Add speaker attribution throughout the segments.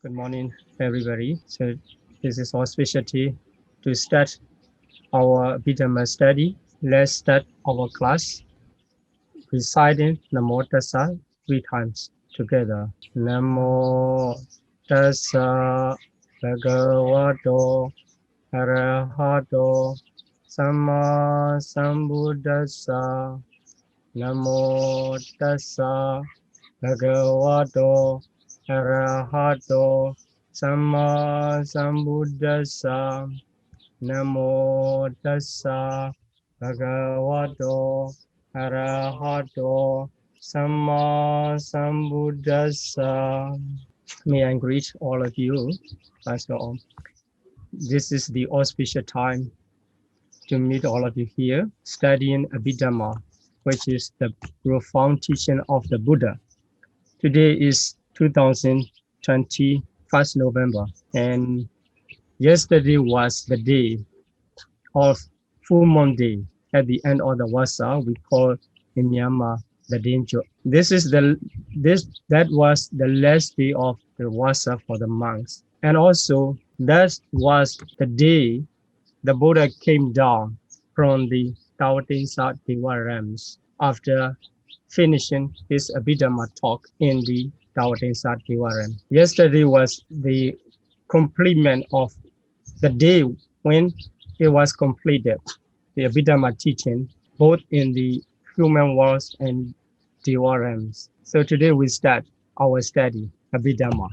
Speaker 1: Good morning, everybody. So this is our specialty to start our Abhidhamma study. Let's start our class reciting Namo Tassa 3 times together. Namo Tassa Bhagavato Arahato Samma Sambuddhassa. Namo Tassa Bhagavato Arahato Samma Sambuddhassa. Namo Tassa Bhagavato Arahato Samma Sambuddhassa. May I greet all of you. First of all, this is the auspicious time to meet all of you here studying Abhidhamma, which is the profound teaching of the Buddha. Today is 2020, 1st November, and yesterday was the day of Full Moon Day. At the end of the Wasa, we call in Myanmar the Danger. That was the last day of the Wasa for the monks, and also that was the day the Buddha came down from the Tawatinsa Dewarams after finishing his Abhidhamma talk in the Tawatinsa Dewaram. Yesterday was the completion of the day when it was completed, the Abhidhamma teaching, both in the human worlds and Dewarams. So today we start our study, Abhidhamma.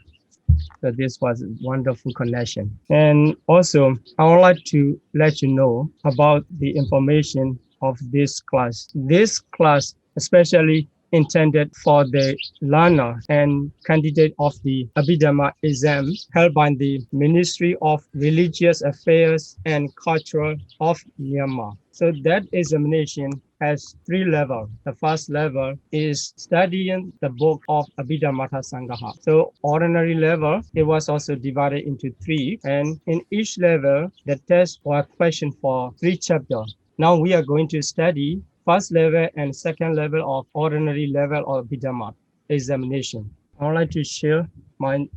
Speaker 1: So this was a wonderful connection. And also, I would like to let you know about the information of this class. This class especially intended for the learner and candidate of the Abhidhamma exam held by the Ministry of Religious Affairs and Culture of Myanmar. So that examination has 3 levels. The first level is studying the book of Abhidhamma Sangha. So ordinary level, it was also divided into 3. And in each level, the test or question for 3 chapters. Now we are going to study first level and second level of ordinary level of Abhidhamma examination. I would like to share my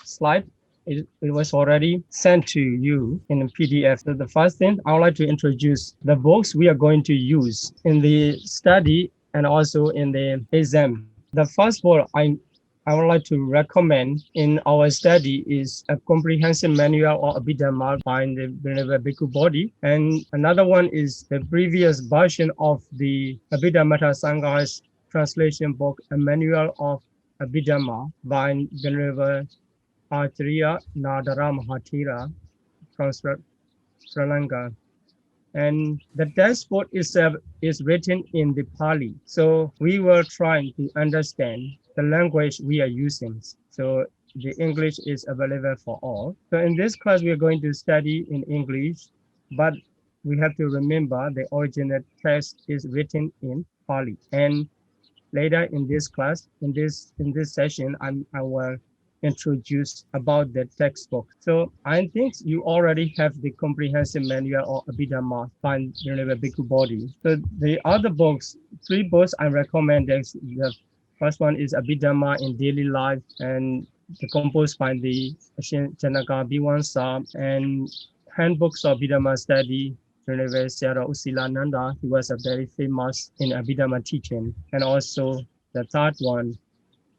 Speaker 1: slide. It was already sent to you in a PDF. So the first thing, I would like to introduce the books we are going to use in the study and also in the exam. The first book I would like to recommend in our study is a comprehensive manual of Abhidhamma by the Venerable Bhikkhu Bodhi. And another one is the previous version of the Abhidhamma Sangha's translation book, a manual of Abhidhamma by Venerable Acharya Nadara Mahathira from Sri Lanka. And the dashboard itself is written in the Pali. So we were trying to understand the language we are using. So the English is available for all. So in this class, we are going to study in English, but we have to remember the original text is written in Pali. And later in this class, in this session, I will introduce about the textbook. So I think you already have the comprehensive manual of Abhidhamma by Venerable Bhikkhu Bodhi. So the other books, 3 books I recommend that the first one is Abhidhamma in Daily Life, and composed by the Janaka Biwansa, and Handbooks of Abhidhamma Study, Venerable Sayadaw U Silananda. He was a very famous in Abhidhamma teaching. And also the third one,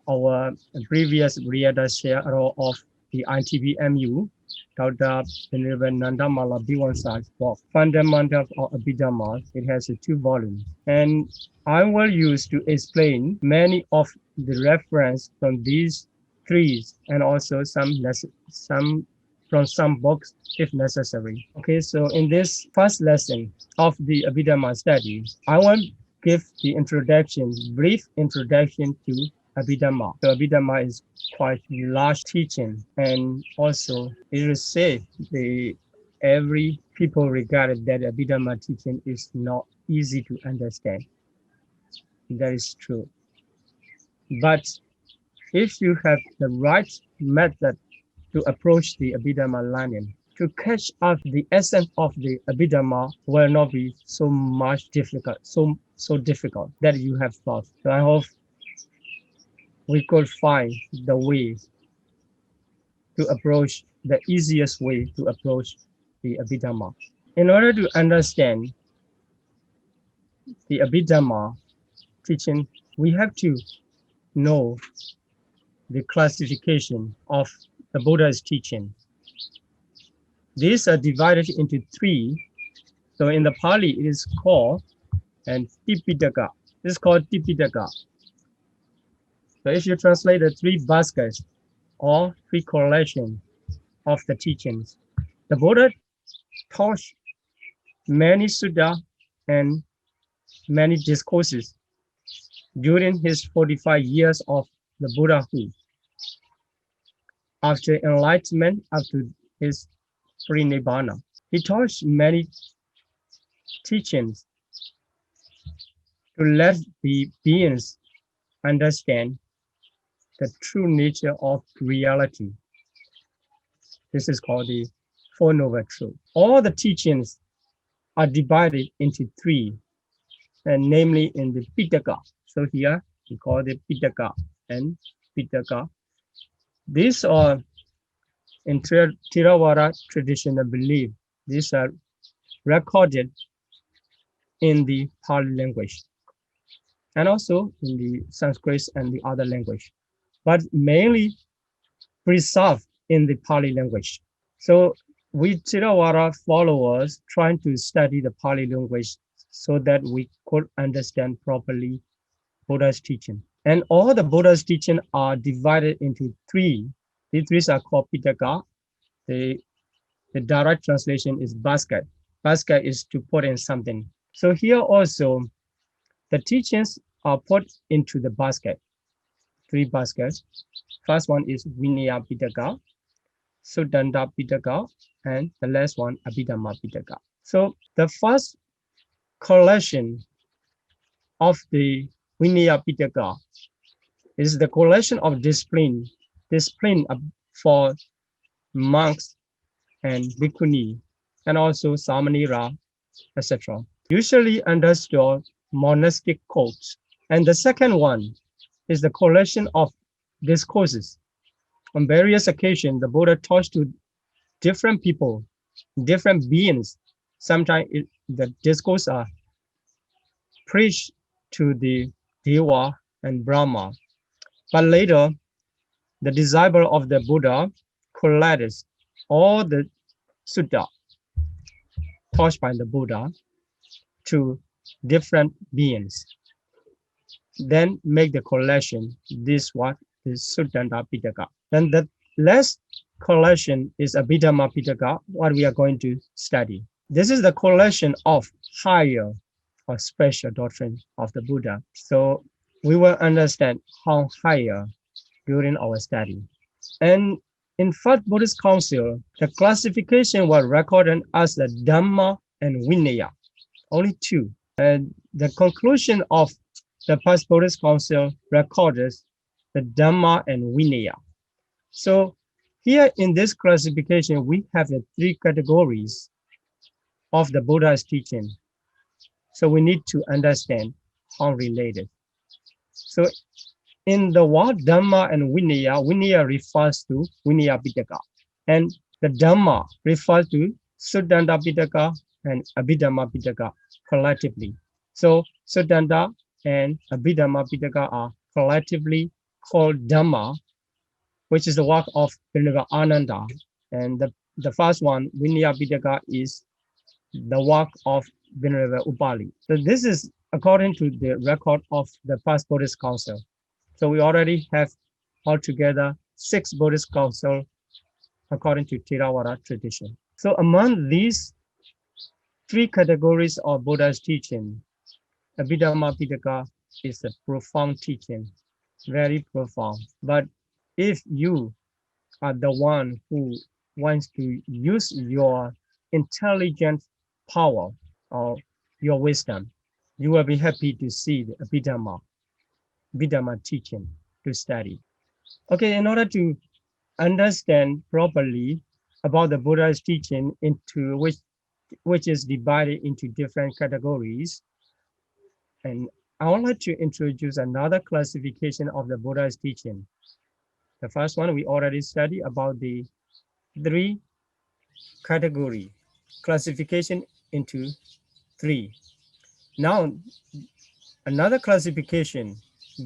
Speaker 1: our previous Riyada Sayadaw of the ITBMU, Dr. Venerable Nandamala Biwansa's book, Fundamentals of Abhidhamma. It has 2 volumes. And I will use to explain many of the reference from these 3 and also some from some books if necessary. Okay, so in this first lesson of the Abhidhamma study, I will give the introduction, brief introduction to Abhidhamma. So Abhidhamma is quite large teaching, and also it is said every people regarded that Abhidhamma teaching is not easy to understand. That is true. But if you have the right method to approach the Abhidhamma learning, to catch up the essence of the Abhidhamma will not be so much difficult, so difficult that you have thought. So I hope we could find the way to approach the easiest way to approach the Abhidhamma. In order to understand the Abhidhamma teaching, we have to know the classification of the Buddha's teaching. These are divided into three. So in the Pali, it is called and Tipitaka. This is called Tipitaka. So if you translate the three baskets or three collection of the teachings, the Buddha taught many sutta and many discourses during his 45 years of the Buddhahood. After enlightenment, after his pre-nibbana, he taught many teachings to let the beings understand the true nature of reality. This is called the Four Noble Truths. All the teachings are divided into three, and namely in the Pitaka. So here we call it Pitaka and Pitaka. These are in Theravada traditional belief. These are recorded in the Pali language and also in the Sanskrit and the other language, but mainly preserved in the Pali language. So we Theravada followers trying to study the Pali language so that we could understand properly Buddha's teaching. And all the Buddha's teaching are divided into three. These three are called Pitaka. The direct translation is basket. Basket is to put in something. So here also, the teachings are put into the basket, three baskets. First one is Vinaya Pitaka, Suddhanta Pitaka, and the last one, Abhidhamma Pitaka. So the first collection of the Vinaya Pitaka is the collection of discipline for monks and bhikkhuni, and also samanera, etc. Usually understood monastic codes. And the second one is the collection of discourses. On various occasions, the Buddha taught to different people, different beings. Sometimes the discourse are preached to the Deva and Brahma. But later, the disciple of the Buddha collected all the sutta taught by the Buddha to different beings. Then make the collection. This what is Suddhanta Pitaka. Then the last collection is Abhidhamma Pitaka, what we are going to study. This is the collection of higher or special doctrine of the Buddha. So we will understand how higher during our study. And in Fourth Buddhist Council, the classification was recorded as the Dhamma and Vinaya, only two. And the conclusion of the First Buddhist Council records the Dhamma and Vinaya. So here in this classification, we have the three categories of the Buddha's teaching. So we need to understand how related. So in the word Dhamma and Vinaya, Vinaya refers to Vinaya Pitaka, and the Dhamma refers to Suddhanta Pitaka and Abhidhamma Pitaka collectively. So Suddhanta and Abhidhamma Pitaka are collectively called Dhamma, which is the work of Venerable Ananda. And the first one, Vinaya Pitaka, is the work of Venerable Upali. So this is according to the record of the First Buddhist Council. So we already have altogether 6 Buddhist councils according to Theravada tradition. So among these 3 categories of Buddha's teaching, Abhidhamma Pitaka is a profound teaching, very profound. But if you are the one who wants to use your intelligent power or your wisdom, you will be happy to see the Abhidhamma teaching to study. Okay, in order to understand properly about the Buddha's teaching, into which is divided into different categories, and I would like to introduce another classification of the Buddha's teaching. The first one we already studied about the three category classification into three. Now another classification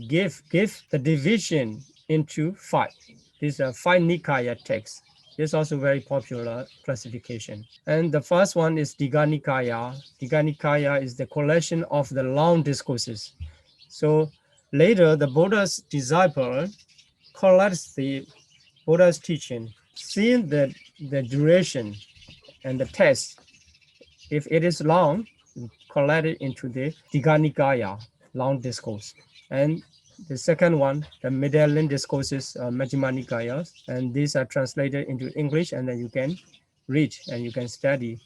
Speaker 1: give the division into five. These are five Nikaya texts. This is also very popular classification. And the first one is Digha Nikaya. Digha Nikaya is the collection of the long discourses. So later the Buddha's disciple collects the Buddha's teaching, seeing the duration and the text. If it is long, collect it into the Digha Nikaya, long discourse. And the second one, the Medallion discourses, Majjhima Nikaya, and these are translated into English, and then you can read and you can study.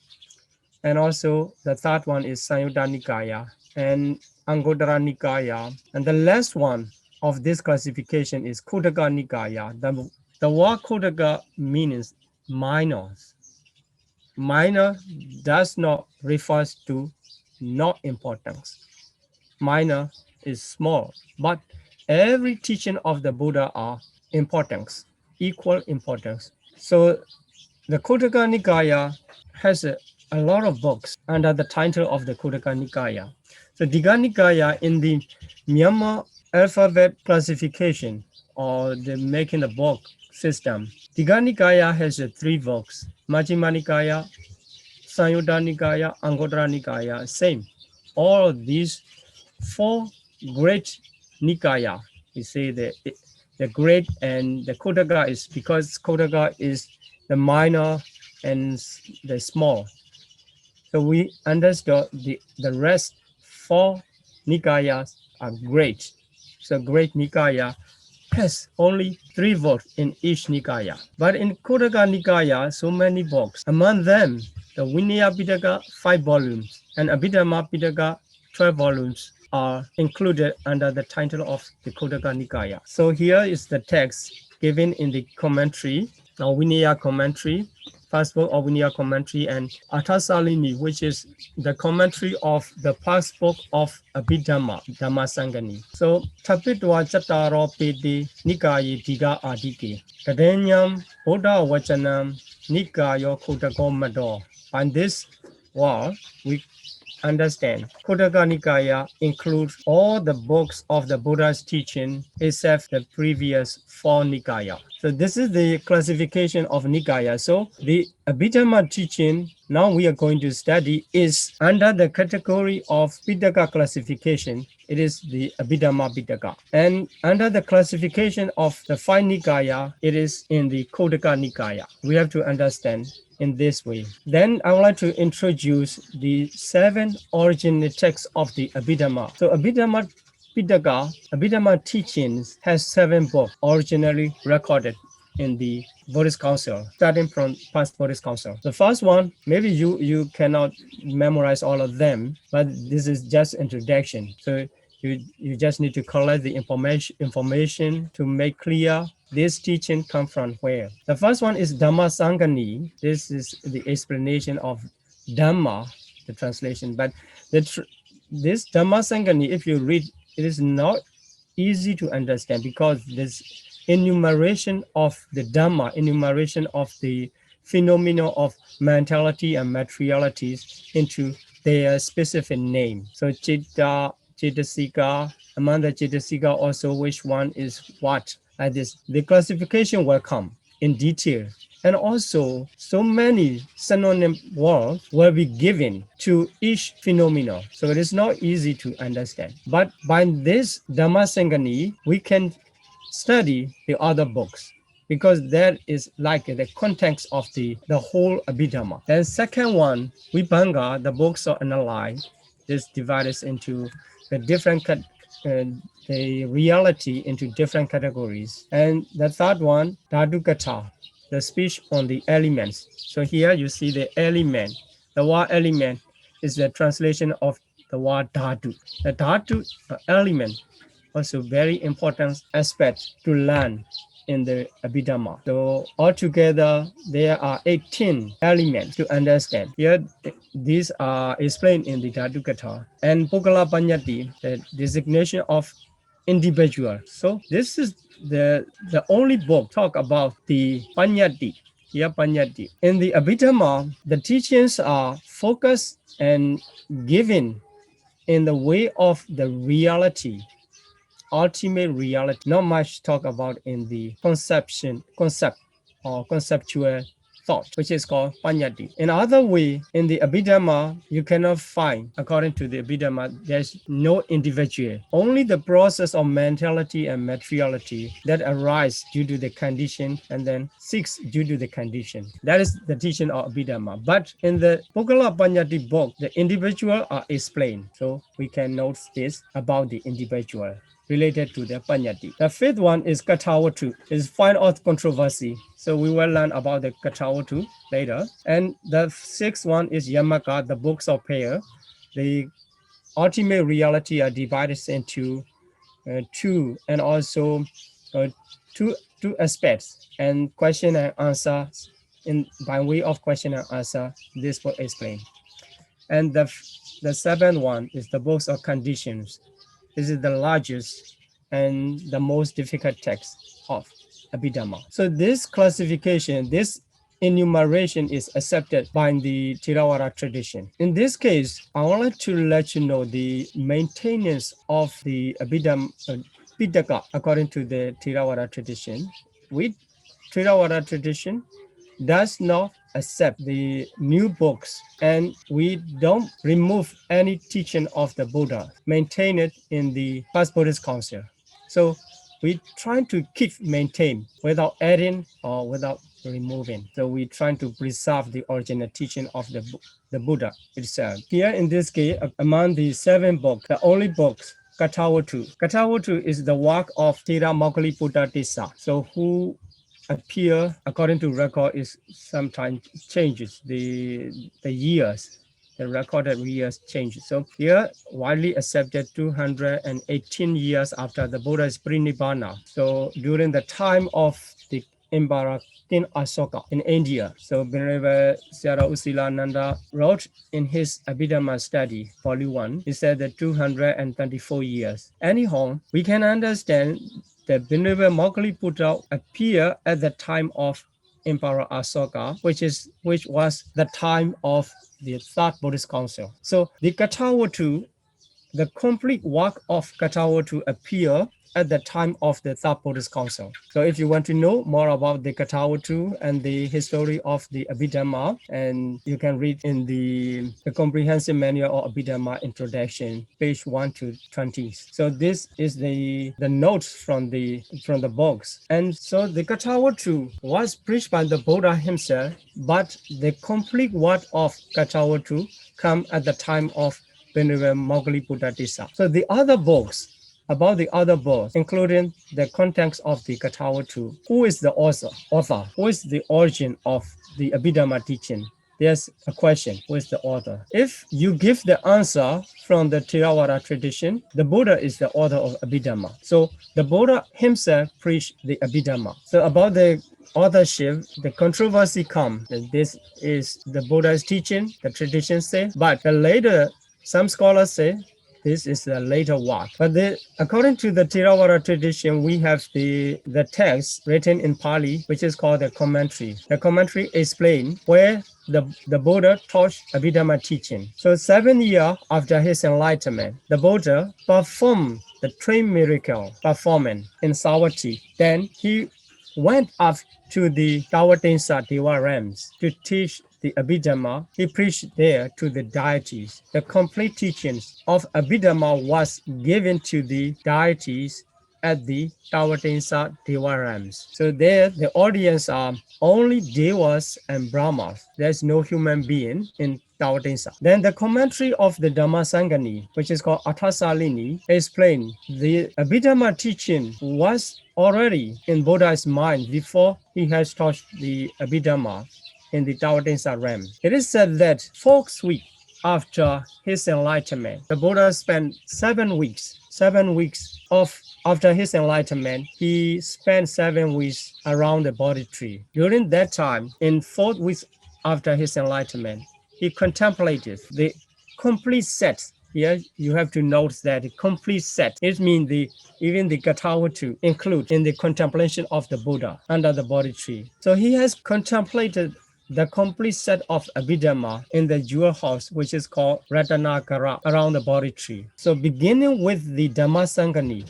Speaker 1: And also the third one is Samyutta Nikaya and Anguttara Nikaya. And the last one of this classification is Khuddaka Nikaya. The word Khuddaka means minors. Minor does not refer to not importance. Minor is small, but every teaching of the Buddha are importance, equal importance. So the Khuddaka Nikaya has a lot of books under the title of the Khuddaka Nikaya. So Digha Nikaya in the Myanmar alphabet classification or the making a book system, Digha Nikaya has three books: Majjhima Nikaya, Samyutta Nikaya, Anguttara Nikaya, same. All of these four great Nikaya, we say the great, and the Khuddaka is because Khuddaka is the minor and the small. So we understood the rest four Nikayas are great. So great Nikaya has only three books in each Nikaya. But in Khuddaka Nikaya, so many books. Among them, the Vinaya Pitaka, 5 volumes, and Abhidhamma Pitaka, 12 volumes, are included under the title of the Khuddaka Nikaya. So here is the text given in the commentary, or Vinaya commentary, first book of Vinaya commentary, and Athasalini, which is the commentary of the first book of Abhidhamma, Dhammasangani. So, Tapitwa Chattaro Piti Nikayi Digha Adike, Kadenyam Buddha Vachanam Nikayo Khuddako Mado. On this wall, we understand Khuddaka Nikaya includes all the books of the Buddha's teaching except the previous 4 Nikaya. So this is the classification of Nikaya. So the Abhidhamma teaching now we are going to study is under the category of Pitaka classification. It is the Abhidhamma Pitaka. And under the classification of the 5 Nikaya, it is in the Khuddaka Nikaya. We have to understand in this way. Then I would like to introduce the 7 original texts of the Abhidhamma. So Abhidhamma Pitaka, Abhidhamma teachings has 7 books originally recorded in the Buddhist Council, starting from past Buddhist Council. The first one, maybe you cannot memorize all of them, but this is just introduction. So you just need to collect the information to make clear this teaching come from where. The first one is Dhammasangani. This is the explanation of Dhamma, the translation. But this Dhammasangani, if you read, it is not easy to understand because this enumeration of the Dhamma, enumeration of the phenomena of mentality and materialities into their specific name. So Chitta, Chittasika, among the Chittasika also which one is what. Like this, the classification will come in detail. And also, so many synonym words will be given to each phenomenon. So it is not easy to understand. But by this Dhammasangani, we can study the other books because that is like the context of the whole Abhidhamma. And second one, Vibhanga, the books are analyzed. This divides into the different the reality into different categories. And the third one, Dhatu-kata, the speech on the elements. So here you see the element. The word element is the translation of the word dhatu. The dhatu element also very important aspect to learn in the Abhidhamma. So altogether, there are 18 elements to understand. Here, these are explained in the Dhatu-kata. And Pukala Panyati, the designation of individual. So this is the only book talk about the Panyati. Yeah, Panyati. In the Abhidhamma, the teachings are focused and given in the way of the reality, ultimate reality. Not much talk about in the concept or conceptual thought, which is called Panyati. In other way, in the Abhidhamma, you cannot find, according to the Abhidhamma, there's no individual. Only the process of mentality and materiality that arise due to the condition and then cease due to the condition. That is the teaching of Abhidhamma. But in the Pukala Panyati book, the individual are explained. So we can note this about the individual related to the Panyati. The fifth one is Katawatu, is fine earth controversy. So we will learn about the Katawatu later. And the sixth one is Yamaka, the books of prayer. The ultimate reality are divided into two, and also two aspects, and question and answer. In by way of question and answer, this will explain. And the seventh one is the books of conditions. This is the largest and the most difficult text of Abhidhamma. So this classification, this enumeration is accepted by the Theravada tradition. In this case, I would like to let you know the maintenance of the Abhidhamma according to the Theravada tradition. With Theravada tradition, does not accept the new books, and we don't remove any teaching of the Buddha, maintain it in the past Buddhist council. So we try to maintain without adding or without removing. So we try to preserve the original teaching of the Buddha itself. Here in this case, among the 7 books, the only books Katawatu. Katawatu is the work of Thera Mauggaliputra Tissa. So who appear according to record is sometimes changes the years, the recorded years changes. So here widely accepted 218 years after the Buddha's Prinivana. So during the time of the Emperor King Asoka in India. So Venerable Sayadaw U Silananda wrote in his Abhidhamma study, volume 1, he said that 234 years. Anyhow, we can understand that Venerable Mauggaliputra appeared at the time of Emperor Asoka, which was the time of the Third Buddhist Council. So the Katawatu, the complete work of Katawatu appear at the time of the Third Buddhist Council. So if you want to know more about the Katawatu and the history of the Abhidhamma, and you can read in the comprehensive manual of Abhidhamma introduction, page 1 to 20. So this is the notes from the books. And so the Katawatu was preached by the Buddha himself, but the complete word of Katawatu come at the time of Venerable Mauggaliputra Tissa. So the other books, about the other books, including the context of the Katawatu, who is the author? Who is the origin of the Abhidhamma teaching? There's a question, who is the author? If you give the answer from the Theravada tradition, the Buddha is the author of Abhidhamma. So the Buddha himself preached the Abhidhamma. So about the authorship, the controversy comes. This is the Buddha's teaching, the tradition say, but later some scholars say this is the later work. But according to the Theravada tradition, we have the text written in Pali, which is called the commentary. The commentary explains where the Buddha taught Abhidhamma teaching. So 7 years after his enlightenment, the Buddha performed the twin miracle performance in Savatthi. Then he went up to the Tawatinsa Deva realms to teach the Abhidhamma. He preached there to the deities. The complete teachings of Abhidhamma was given to the deities at the Tawatinsa Deva realms. So there the audience are only Devas and Brahmas. There's no human being in Tawatinsa. Then the commentary of the Dhammasangani, which is called Athasalini, explained the Abhidhamma teaching was already in Buddha's mind before he has taught the Abhidhamma in the Tawatinsa realm. It is said that 4 weeks after his enlightenment, the Buddha spent 7 weeks. 7 weeks after his enlightenment, he spent 7 weeks around the Bodhi tree. During that time, in 4 weeks after his enlightenment, he contemplated the complete set here you have to note that the complete set, it means even the Gatawa to include in the contemplation of the Buddha under the Bodhi tree. So he has contemplated the complete set of Abhidhamma in the jewel house, which is called Ratanakara, around the Bodhi tree. So beginning with the Dhammasangani,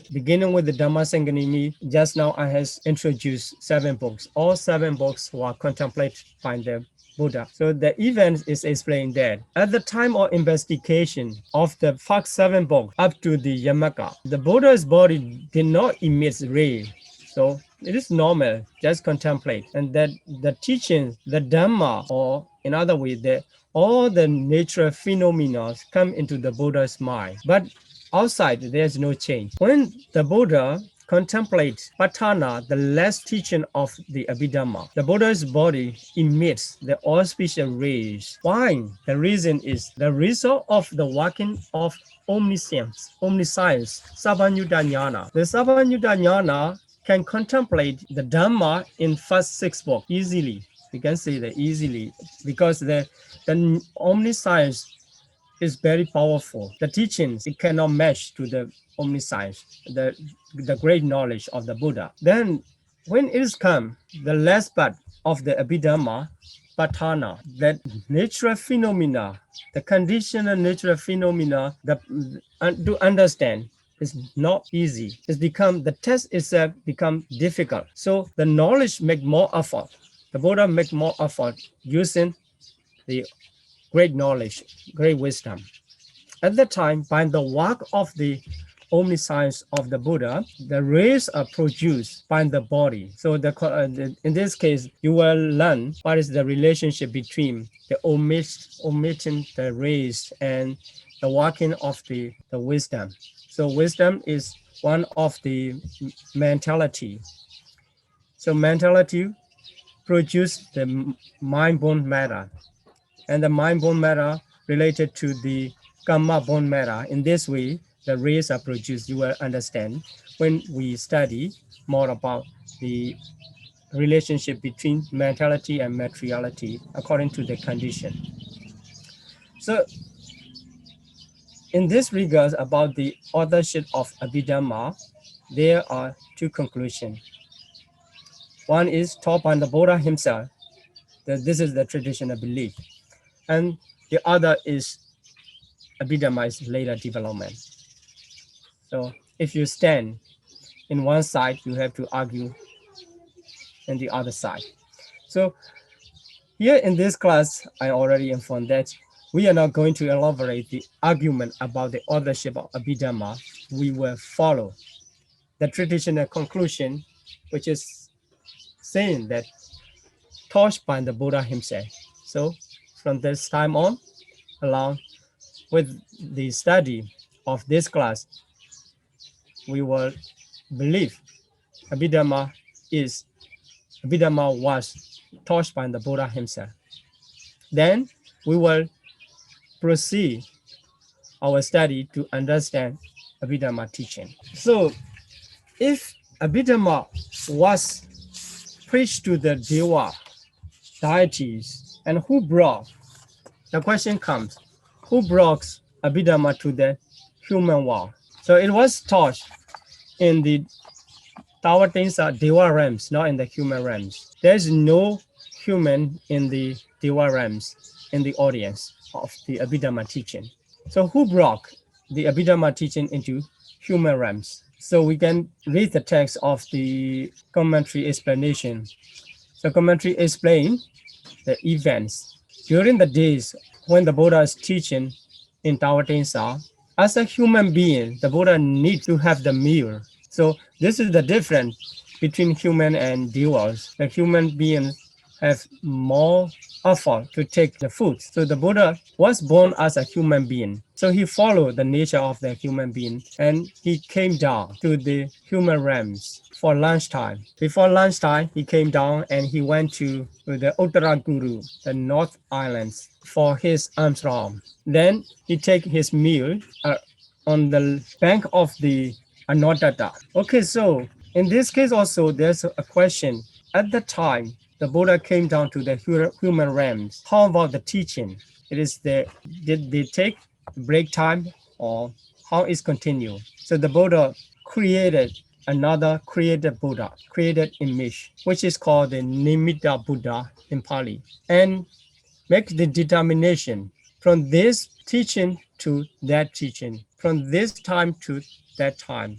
Speaker 1: just now I has introduced 7 books. All 7 books were contemplated by the Buddha. So the event is explained there. At the time of investigation of the first 7 books up to the Yamaka, the Buddha's body did not emit ray. So it is normal, just contemplate. And that the teaching, the Dhamma, or in other words, all the natural phenomena come into the Buddha's mind. But outside, there's no change. When the Buddha contemplate Patthana, the last teaching of the Abhidhamma, the Buddha's body emits the auspicious rays. Why? The reason is the result of the working of omniscience, Sabbanyuta Jnana. The Sabbanyuta Jnana can contemplate the Dhamma in first 6 books easily. You can say that easily because the omniscience is very powerful. The teachings, it cannot match to the omniscience, the great knowledge of the Buddha. Then when it is come, the last part of the Abhidhamma, Patthana, that natural phenomena, the conditional natural phenomena to understand is not easy. The test itself become difficult. So the knowledge make more effort. The Buddha make more effort using the great knowledge, great wisdom. At that time, by the work of the omniscience of the Buddha, the rays are produced by the body. So in this case, you will learn what is the relationship between the omitting the rays and the working of the wisdom. So wisdom is one of the mentality. So mentality produces the mind-born matter. And the mind-born matter related to the karma-born matter. In this way, the rays are produced. You will understand when we study more about the relationship between mentality and materiality according to the condition. So in this regard about the authorship of Abhidhamma, there are 2 conclusions. One is taught by the Buddha himself, that this is the traditional belief. And the other is Abhidhamma's later development. So if you stand in one side, you have to argue in the other side. So here in this class, I already informed that we are not going to elaborate the argument about the authorship of Abhidhamma. We will follow the traditional conclusion, which is saying that taught by the Buddha himself. So from this time on, along with the study of this class, we will believe Abhidhamma was taught by the Buddha himself. Then we will proceed our study to understand Abhidhamma teaching. So if Abhidhamma was preached to the Deva, deities, and who brought, the question comes, who brought Abhidhamma to the human world? So it was taught in the Tawatensa Deva realms, not in the human realms. There's no human in the Deva realms in the audience of the Abhidhamma teaching. So who brought the Abhidhamma teaching into human realms? So we can read the text of the commentary explanation. So commentary explain the events during the days when the Buddha is teaching in Tawatensa. As a human being, the Buddha needs to have the meal. So this is the difference between human and devas. The human beings have more effort to take the food. So the Buddha was born as a human being. So he followed the nature of the human being and he came down to the human realms for lunchtime. Before lunchtime, he came down and he went to the Uttaraguru, the North Islands, for his ashram. Then he take his meal on the bank of the Anodata. Okay, so in this case also, there's a question. At the time, the Buddha came down to the human realms. How about the teaching? Did they take break time or how it's continued. So the Buddha created another created Buddha, created image, which is called the Nimitta Buddha in Pali, and make the determination from this teaching to that teaching, from this time to that time.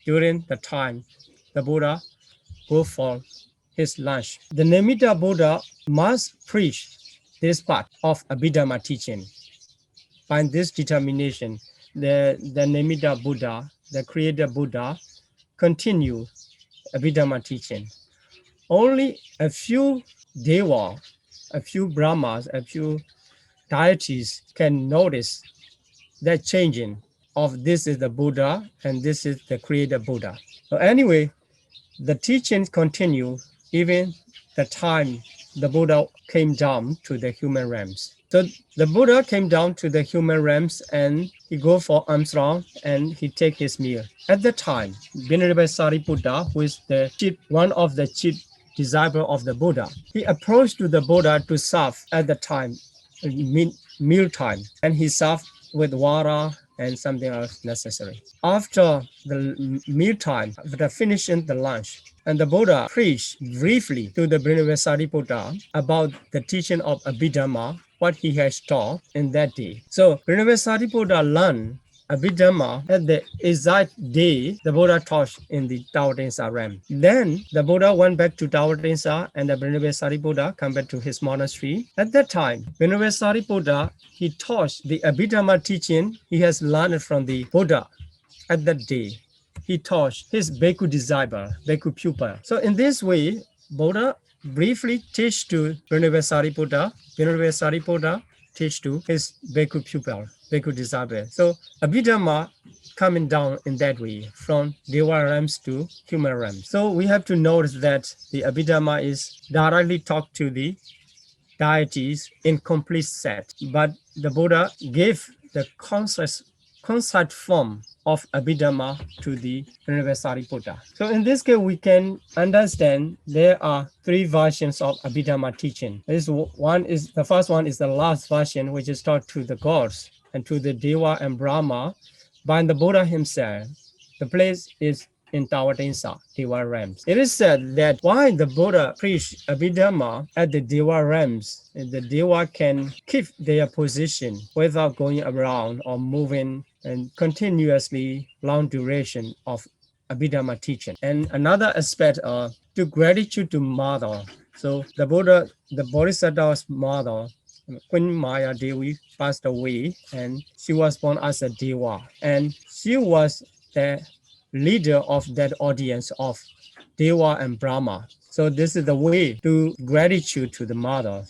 Speaker 1: During the time, the Buddha go for his lunch. The Nimitta Buddha must preach this part of Abhidhamma teaching. By this determination, the Nimitta Buddha, the creator Buddha, continue Abhidhamma teaching. Only a few Deva, a few Brahmas, a few deities can notice that changing of this is the Buddha and this is the creator Buddha. So anyway, the teachings continue even the time the Buddha came down to the human realms. So the Buddha came down to the human realms and he go for almsgiving and he take his meal. At the time, Venerable Sariputta, who is the chief, one of the chief disciples of the Buddha, he approached to the Buddha to serve at the time, meal time, and he served with water and something else necessary. After the meal time, after finishing the lunch, and the Buddha preached briefly to the Venerable Sariputta about the teaching of Abhidhamma, what he has taught in that day. So Venerable Sariputta learned Abhidhamma at the exact day the Buddha taught in the Tawatinsa realm. Then the Buddha went back to Tawatinsa and the Venerable Sariputta come back to his monastery. At that time, Venerable Sariputta, he taught the Abhidhamma teaching he has learned from the Buddha at that day. He taught his Bhikkhu disciple, Bhikkhu pupil. So in this way, Buddha briefly teach to Venerable Sariputta, Venerable Sariputta teach to his Bhikkhu pupil, Bhikkhu disciple. So Abhidhamma coming down in that way from Deva realms to human realms. So we have to notice that the Abhidhamma is directly talked to the deities in complete set, but the Buddha gave the concept form of Abhidhamma to the Venerable Sariputta. So in this case, we can understand there are three versions of Abhidhamma teaching. The first one is the last version, which is taught to the gods and to the Deva and Brahma by the Buddha himself. The place is in Tawatinsa, Deva realms. It is said that why the Buddha preached Abhidhamma at the Deva realms, the Deva can keep their position without going around or moving and continuously long duration of Abhidhamma teaching. And another aspect to gratitude to mother. So the Buddha, the Bodhisattva's mother, Queen Maya Devi, passed away and she was born as a Deva. And she was the leader of that audience of Deva and Brahma. So this is the way to gratitude to the mother.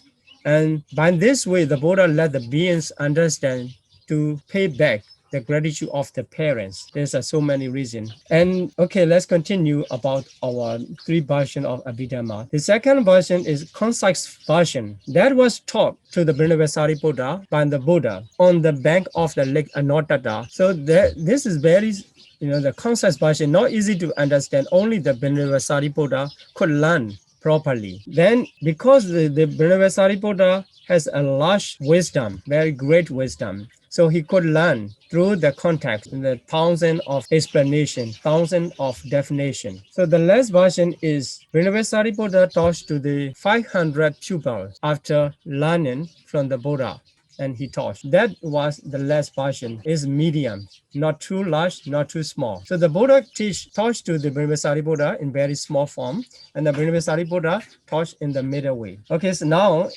Speaker 1: And by this way, the Buddha let the beings understand to pay back the gratitude of the parents. There's so many reasons. And okay, let's continue about our three versions of Abhidhamma. The second version is concise version that was taught to the Venerable Sariputta by the Buddha on the bank of the lake Anottata. So this is very, the concise version, not easy to understand. Only the Venerable Sariputta could learn properly. Then because the Venerable Sariputta has a large wisdom, very great wisdom, so he could learn through the context, the thousand of explanation, thousand of definition. So the last version is Venerable Sariputta taught to the 500 pupils after learning from the Buddha, and he taught. That was the last version, is medium, not too large, not too small. So the Buddha taught to the Venerable Sariputta in very small form, and the Venerable Sariputta taught in the middle way. Okay, so now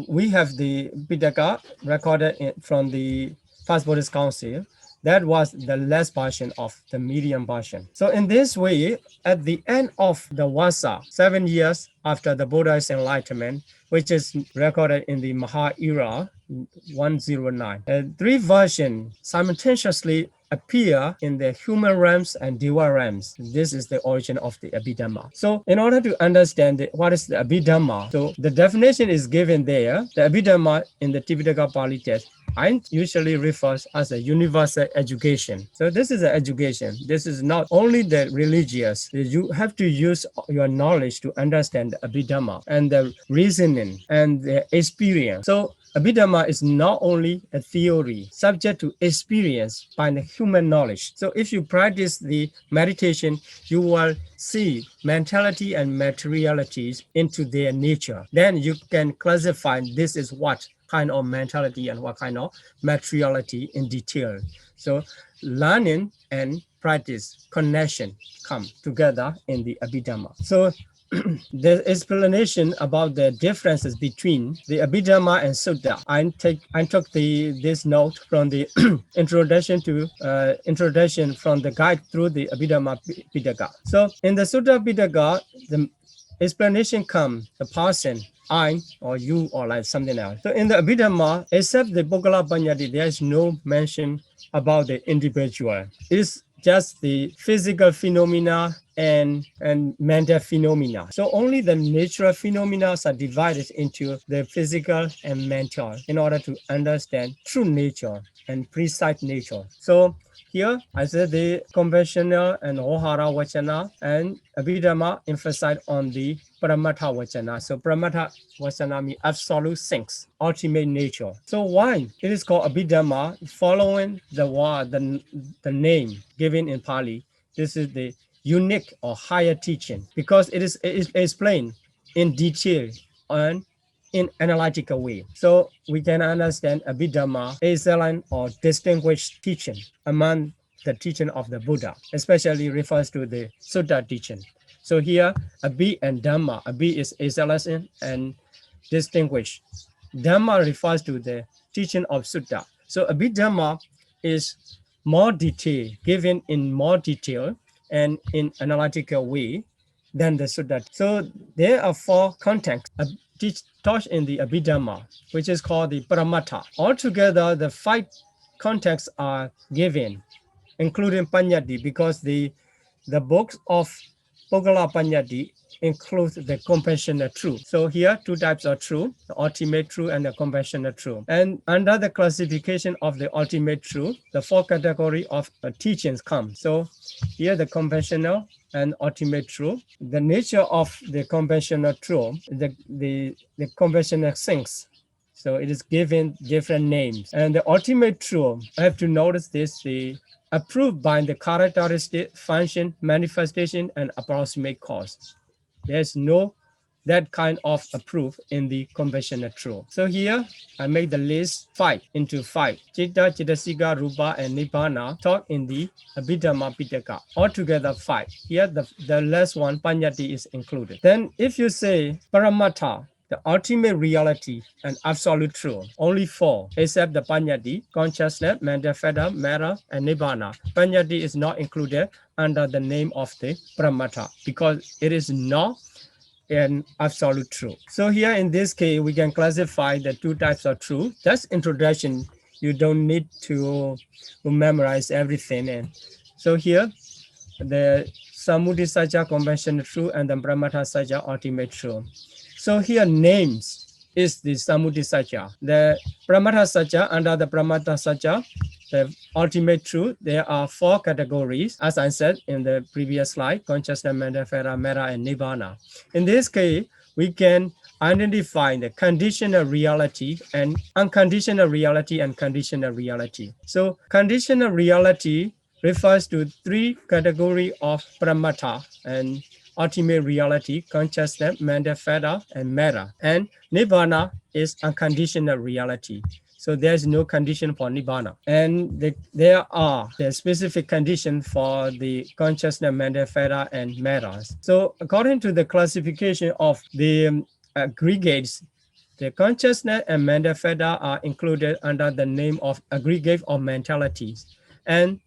Speaker 1: we have the Pitaka recorded from the First Buddhist Council. That was the last version of the medium version. So in this way, at the end of the Vasa, 7 years after the Buddha's enlightenment, which is recorded in the Maha era, 109, three versions simultaneously appear in the human realms and Deva realms. This is the origin of the Abhidhamma. So in order to understand what is the Abhidhamma, so the definition is given there. The Abhidhamma in the Tipitaka Pali text usually refers as a universal education. So this is an education. This is not only the religious. You have to use your knowledge to understand the Abhidhamma and the reasoning and the experience. So Abhidhamma is not only a theory subject to experience by the human knowledge. So if you practice the meditation, you will see mentality and materialities into their nature. Then you can classify this is what kind of mentality and what kind of materiality in detail. So learning and practice, connection come together in the Abhidhamma. So the explanation about the differences between the Abhidhamma and Sutta. I took this note from the introduction from the guide through the Abhidhamma Pitaka. So in the Sutta Pitaka, the explanation comes the person, I or you or like something else. So in the Abhidhamma, except the Bogala Panyati, there is no mention about the individual. It's just the physical phenomena and mental phenomena. So only the natural phenomena are divided into the physical and mental in order to understand true nature and precise nature. So here I said the conventional and Ohara Vachana and Abhidhamma emphasize on the Paramatha Vachana. So Paramatha Vachana means absolute things, ultimate nature. So why it is called Abhidhamma? Following the name given in Pali, this is the unique or higher teaching because it is explained in detail and in analytical way. So we can understand Abhidhamma excellent or distinguished teaching among the teaching of the Buddha, especially refers to the Sutta teaching. So here, Abhi and Dhamma. Abhi is excellent and distinguished. Dhamma refers to the teaching of Sutta. So Abhidhamma is more detail, given in more detail and in analytical way than the Sutta. So there are four contexts taught in the Abhidhamma, which is called the Paramatha. Altogether, the five contexts are given, including Panyati, because the books of Pogala Panyati includes the compassionate truth. So here, two types of truth, the ultimate truth and the compassionate truth. And under the classification of the ultimate truth, the four categories of teachings come. So here, the compassionate and ultimate truth. The nature of the compassionate truth, the compassionate things. So it is given different names. And the ultimate truth, I have to notice this, the approved by the characteristic, function, manifestation, and approximate cause. There's no that kind of approved in the compassionate truth. So here, I make the list 5 into 5. Chitta, Chittasika, Rupa, and Nibbana taught in the Abhidhamma Pitaka. Altogether 5. Here, the last one, Panyati, is included. Then if you say Paramatha, the ultimate reality and absolute truth, only 4, except the Panyati, consciousness, mental fetter, matter, and Nibbana. Panyati is not included under the name of the Paramatha because it is not an absolute truth. So here in this case, we can classify the two types of truth. That's introduction. You don't need to memorize everything. And so here, the Samudhi Saccā, conventional truth, and the Paramatha Saccā, ultimate truth. So here names is the Samudhi Saccā. The Paramatha Saccā, under the Paramatha Saccā, the ultimate truth, there are 4 categories, as I said in the previous slide, consciousness, mental, fetter, matter, and Nibbana. In this case, we can identify the conditional reality and unconditional reality and conditional reality. So conditional reality refers to 3 categories of Paramatha and ultimate reality, consciousness, mental, fetter, and matter. And Nibbana is unconditional reality. So there's no condition for Nibbana. And there are the specific conditions for the consciousness, mental, fetter, and matter. So according to the classification of the aggregates, the consciousness and mental fetter are included under the name of aggregate of mentalities. And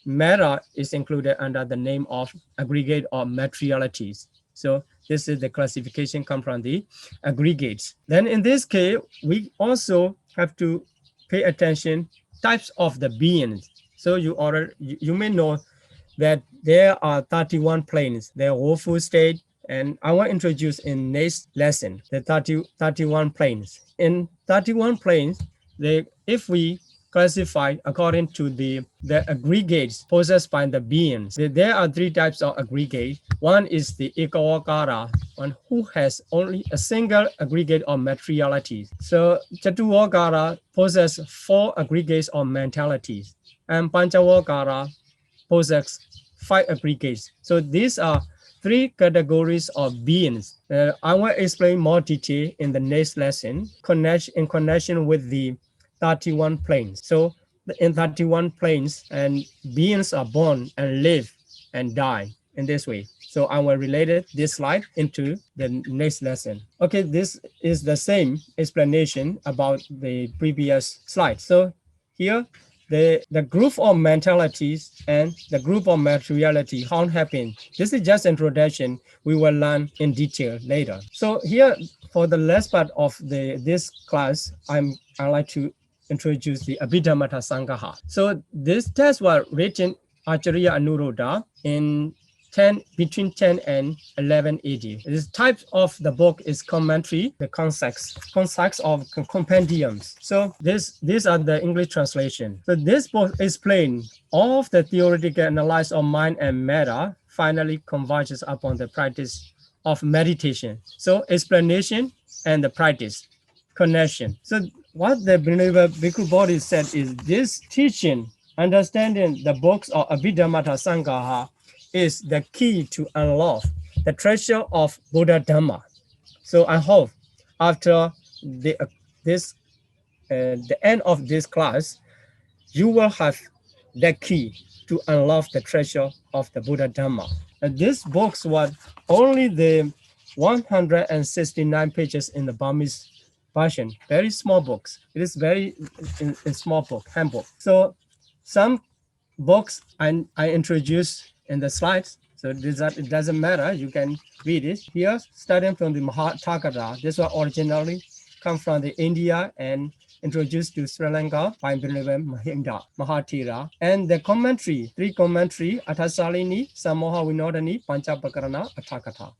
Speaker 1: matter is included under the name of aggregate of materialities. So this is the classification come from the aggregates. Then in this case, we also have to pay attention types of the beings. So you may know that there are 31 planes. There are woeful state, and I will introduce in next lesson the 31 planes. In 31 planes, if we classified according to the aggregates possessed by the beings. There are three types of aggregate. One is the Ekawakara, one who has only a single aggregate of materiality. So Chatuwakara possess four aggregates of mentalities, and Panchawakara possess five aggregates. So these are three categories of beings. I will explain more detail in the next lesson in connection with the 31 planes. So in 31 planes, and beings are born and live and die in this way. So I will relate this slide into the next lesson. Okay, this is the same explanation about the previous slide. So here, the group of mentalities and the group of materiality, how it happened. This is just introduction. We will learn in detail later. So here, for the last part of this class, I like to introduce the Abhidhamma Sangha. So this text was written Acharya Anuruddha in between 10 and 11 AD. This type of the book is commentary, the concepts of compendiums. So these are the English translation. So this book explains all of the theoretical analysis of mind and matter, finally converges upon the practice of meditation. So explanation and the practice, connection. So what the Bhikkhu Bodhi said is this teaching, understanding the books of Abhidhamma Sangha is the key to unlock the treasure of Buddha Dhamma. So I hope after the end of this class, you will have the key to unlock the treasure of the Buddha Dhamma. And this book was only the 169 pages in the Burmese version, very small books. It is very in small book, handbook. So some books I introduced in the slides, so it doesn't matter, you can read it. Here, starting from the Mahatthakara, this was originally come from the India and introduced to Sri Lanka by Mahinda Mahathira. And the commentary, three commentary, Athasalini, Samoha Vinodani, Panchapakarana, Athakatha.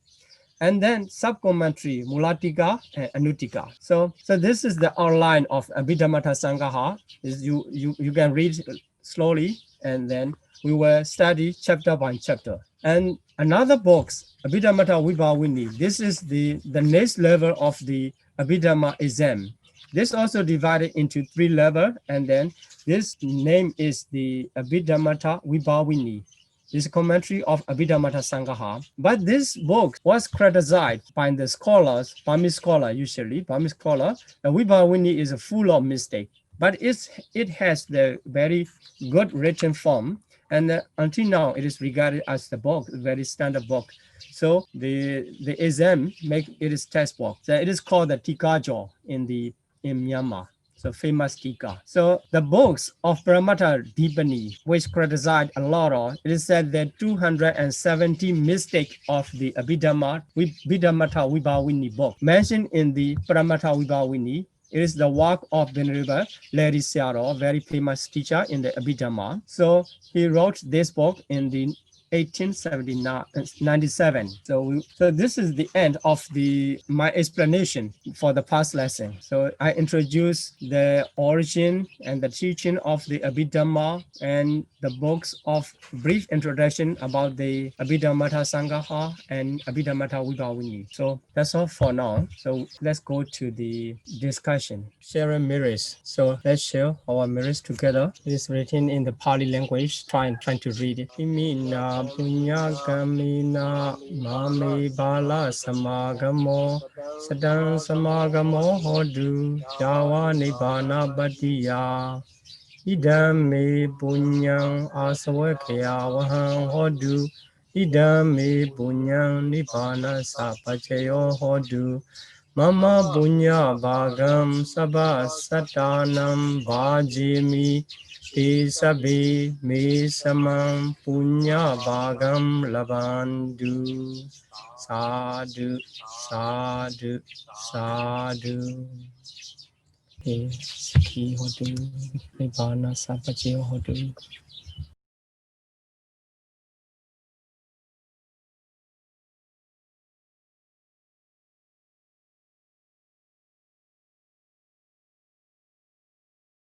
Speaker 1: And then sub-commentary, Mulatika and Anutika. So this is the outline of Abhidhamma Sangha. You can read slowly, and then we will study chapter by chapter. And another book, Abhidhamma Vibhavini. This is the next level of the Abhidhamma exam. This also divided into three levels, and then this name is the Abhidhamma Vibhavini. This commentary of Abhidhamma Sangha. But this book was criticized by the scholars, Burmese scholar usually, Burmese scholar. The Vibhavini is full of mistakes, but it has the very good written form, and until now it is regarded as the book, very standard book. So the exam make it is textbook. So it is called the Tikajo in Myanmar. So famous Tika. So the books of Paramata Dipani, which criticized a lot of, it is said that 270 mistakes of the Abhidhamma Vibhavini book mentioned in the Paramata Vibhavini. It is the work of Venerable Larry Searo, very famous teacher in the Abhidhamma. So he wrote this book in the 1897. So this is the end of my explanation for the past lesson. So I introduced the origin and the teaching of the Abhidhamma and the books of brief introduction about the Abhidhamma Sangha and Abhidhamma Vibhavini. So that's all for now. So let's go to the discussion. Sharing mirrors. So let's share our mirrors together. It is written in the Pali language. Trying to read it. Imina punya kamina mame bala samagamo sadang samagamo hodu jawa nibbana badiya idame punyang asawakya wahang hodu idame punyang nibbana sapachayo hodu Mama punya bhagam sabha satanam vajimi te sabe me samam punya bhagam labandu. Sādhu, Sādhu, Sādhu. Sakhi hodu, Nibbana sapache hodu.